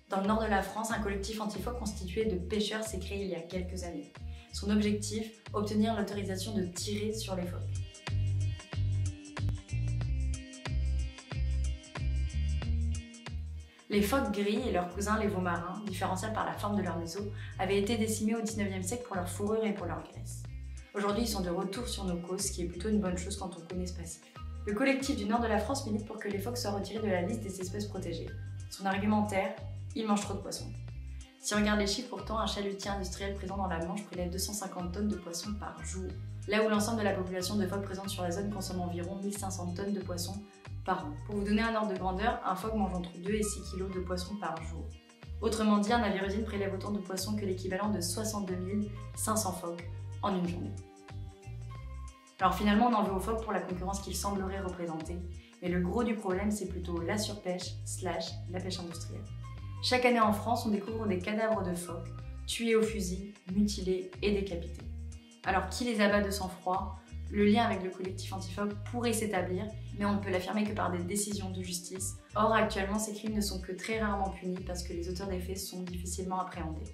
Dans le nord de la France, un collectif anti-phoque constitué de pêcheurs s'est créé il y a quelques années. Son objectif, obtenir l'autorisation de tirer sur les phoques. Les phoques gris et leurs cousins les veaux marins, différenciables par la forme de leur museau, avaient été décimés au XIXe siècle pour leur fourrure et pour leur graisse. Aujourd'hui, ils sont de retour sur nos côtes, ce qui est plutôt une bonne chose quand on connaît ce passif. Le collectif du nord de la France milite pour que les phoques soient retirés de la liste des espèces protégées. Son argumentaire, ils mangent trop de poissons. Si on regarde les chiffres, pourtant, un chalutier industriel présent dans la Manche prélève 250 tonnes de poissons par jour, là où l'ensemble de la population de phoques présente sur la zone consomme environ 1500 tonnes de poissons par an. Pour vous donner un ordre de grandeur, un phoque mange entre 2 et 6 kg de poissons par jour. Autrement dit, un navire usine prélève autant de poissons que l'équivalent de 62 500 phoques en une journée. Alors finalement, on en veut aux phoques pour la concurrence qu'ils sembleraient représenter, mais le gros du problème, c'est plutôt la surpêche / la pêche industrielle. Chaque année en France, on découvre des cadavres de phoques, tués au fusil, mutilés et décapités. Alors qui les abat de sang-froid? Le lien avec le collectif anti-phoque pourrait s'établir, mais on ne peut l'affirmer que par des décisions de justice. Or, actuellement, ces crimes ne sont que très rarement punis parce que les auteurs des faits sont difficilement appréhendés.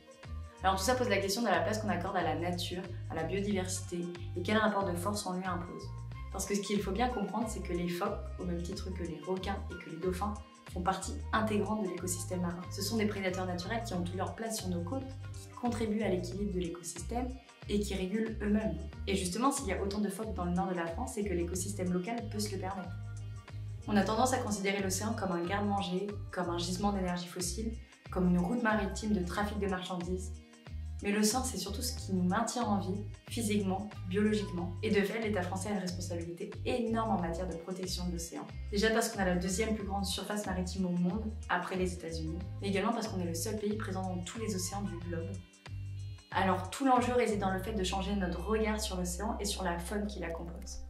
Alors tout ça pose la question de la place qu'on accorde à la nature, à la biodiversité et quel rapport de force on lui impose. Parce que ce qu'il faut bien comprendre, c'est que les phoques, au même titre que les requins et que les dauphins, font partie intégrante de l'écosystème marin. Ce sont des prédateurs naturels qui ont toute leur place sur nos côtes, qui contribuent à l'équilibre de l'écosystème et qui régulent eux-mêmes. Et justement, s'il y a autant de phoques dans le nord de la France, c'est que l'écosystème local peut se le permettre. On a tendance à considérer l'océan comme un garde-manger, comme un gisement d'énergie fossile, comme une route maritime de trafic de marchandises. Mais l'océan, c'est surtout ce qui nous maintient en vie, physiquement, biologiquement. Et de fait, l'État français a une responsabilité énorme en matière de protection de l'océan. Déjà parce qu'on a la deuxième plus grande surface maritime au monde, après les États-Unis, mais également parce qu'on est le seul pays présent dans tous les océans du globe. Alors tout l'enjeu réside dans le fait de changer notre regard sur l'océan et sur la faune qui la compose.